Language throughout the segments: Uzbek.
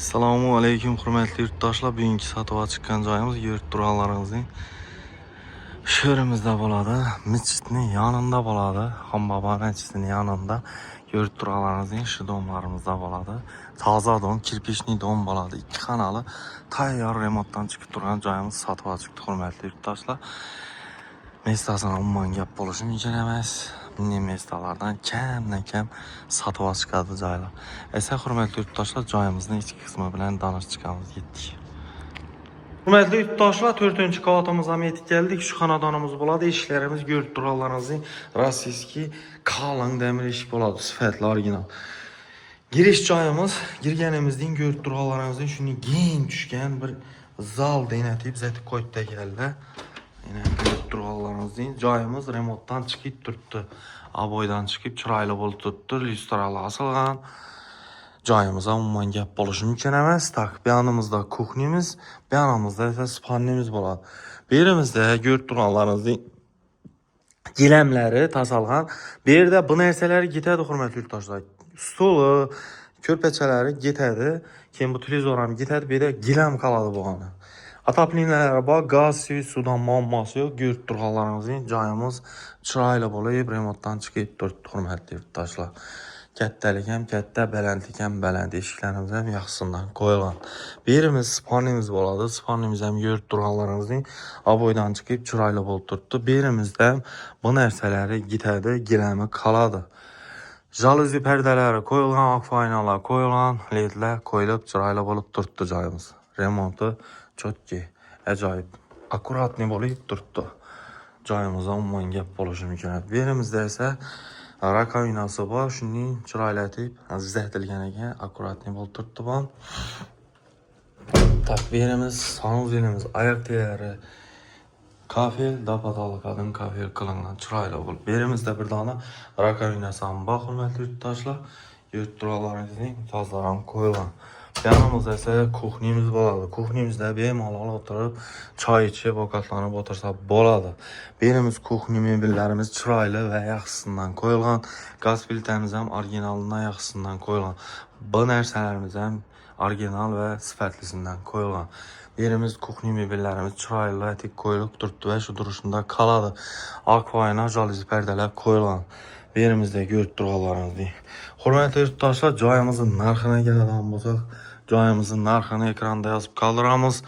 Assalomu alaykum hurmatli yurtdoshlar. Bugungi sotuvga chiqqan joyimiz yurt turalaringizning sho'rimizda bo'ladi. Masjidning yonida bo'ladi. Xonbobo masjidining yonida yurt turalaringizning shu domlarimizda bo'ladi. Toza dom, kirpishli dom bo'ladi. Ikki xonali tayyor remontdan chiqib turgan joyimiz sotuvga chiqdi hurmatli yurtdoshlar. Mestasini umuman gap bo'lishi mumkin emas. Bunday mestalardan kamdan kam sotuvga chiqadi joylar. Esa hurmatli yurtdoshlar, joyimizning ichki qismi bilan tanishib chiqamiz, yetdik. Hurmatli yurtdoshlar, 4-qavatimizga yetib keldik. Shu xonadonimiz bo'ladi. Eshiklarimiz ko'rib turganlaringizning rossiyskiy qalin demir eshik bo'ladi, sifatli original. Girish joyimiz, girganimizdan ko'rib turganlaringizning shuni keng tushgan bir zal denatib zati qo'yibdi keldi. Yine ko'rib turganlaringizning joyimiz remontdan chiqib turibdi. Aboydan chiqib chiroyli bo'lib turibdi. Lyustralar asilgan. Joyimizda umuman gap bo'lishi mumkin emas. Tak, bu yonimizda kuxnyamiz, bu yonimizda esa spannimiz bo'ladi. Bu yerimizda ko'rib turganlaringizning gilamlari tasalgan. Bu yerda bu narsalar ketadi hurmatli yurtdoshlar. Stoli, ko'rpachalari ketadi. Keyin bu televizor ham ketadi. Bu yerda gilam qoladi bo'lgani. Ataplinlar bor, gaz, sudan muammosi yo'q. Ko'rib turganlaringizning joyimiz chiroyli bo'lib, remontdan chiqib turibdi hurmatli yurtdoshlar. Kattalik ham katta, balandlik ham baland, eshiklarimiz ham yaxshisidan qo'yilgan. Bu yerimiz spannimiz bo'ladi. Spannimiz ham ko'rib turganlaringizning aboydan chiqib chiroyli bo'lib turibdi. Bu yerimizda ham bu narsalari ketadi, gilami qoladi. Jaluzi perdalari qo'yilgan, akfaynalar qo'yilgan, ledlar qo'yilib chiroyli bo'lib turibdi joyimiz. Remonti chotki, ajoyib, akkuratni bo'lib turibdi. Joyimizda umuman gap bo'lishi mumkin. Bu yerimizda esa rakovinasi bor, shuning chiroylatib azizlatilgan ekan, akkuratni bo'lib turibdi bu. Tak, bu yerimiz sanuzelimiz, oyoq tellari, kafel, dapatal qadin kafel qilingan chiroyli bo'lib. Bu yerimizda bir dona rakovinasi ham bor hurmatli yurtdoshlar. Yurt turalaringizning tozalari ham qo'yilgan. Yanımızda ise kuxnyamiz bo'ladi. Kuxnyamizda bemalol o'tirib, choy ichib, ovqatlanib o'tirsa bo'ladi. Berimiz kuxnya mebellarimiz chiroyli va yaxshisidan qo'yilgan. Gaz plitamiz ham originalidan yaxshisidan qo'yilgan. Bu narsalarimiz ham original va sifatlisidan qo'yilgan. Berimiz kuxnya mebellarimiz chiroyli tik qo'yilib turibdi va shu turishida qoladi. Akvayna jaluzi perdalar qo'yilgan. Yerimizde ko'rib turganlaringizdek. Hurmatli yurtdoshlar, joyimizning narxini keladigan bo'lsak, joyimizning narxini ekranda yozib qoldiramiz.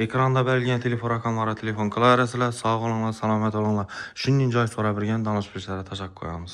Ekranda berilgan telefon raqamlariga telefon qilaverasizlar. Sog' bo'linglar, salomat bo'linglar. Shunday joy so'rab bergan donishmishlarga tashakkur qo'yamiz.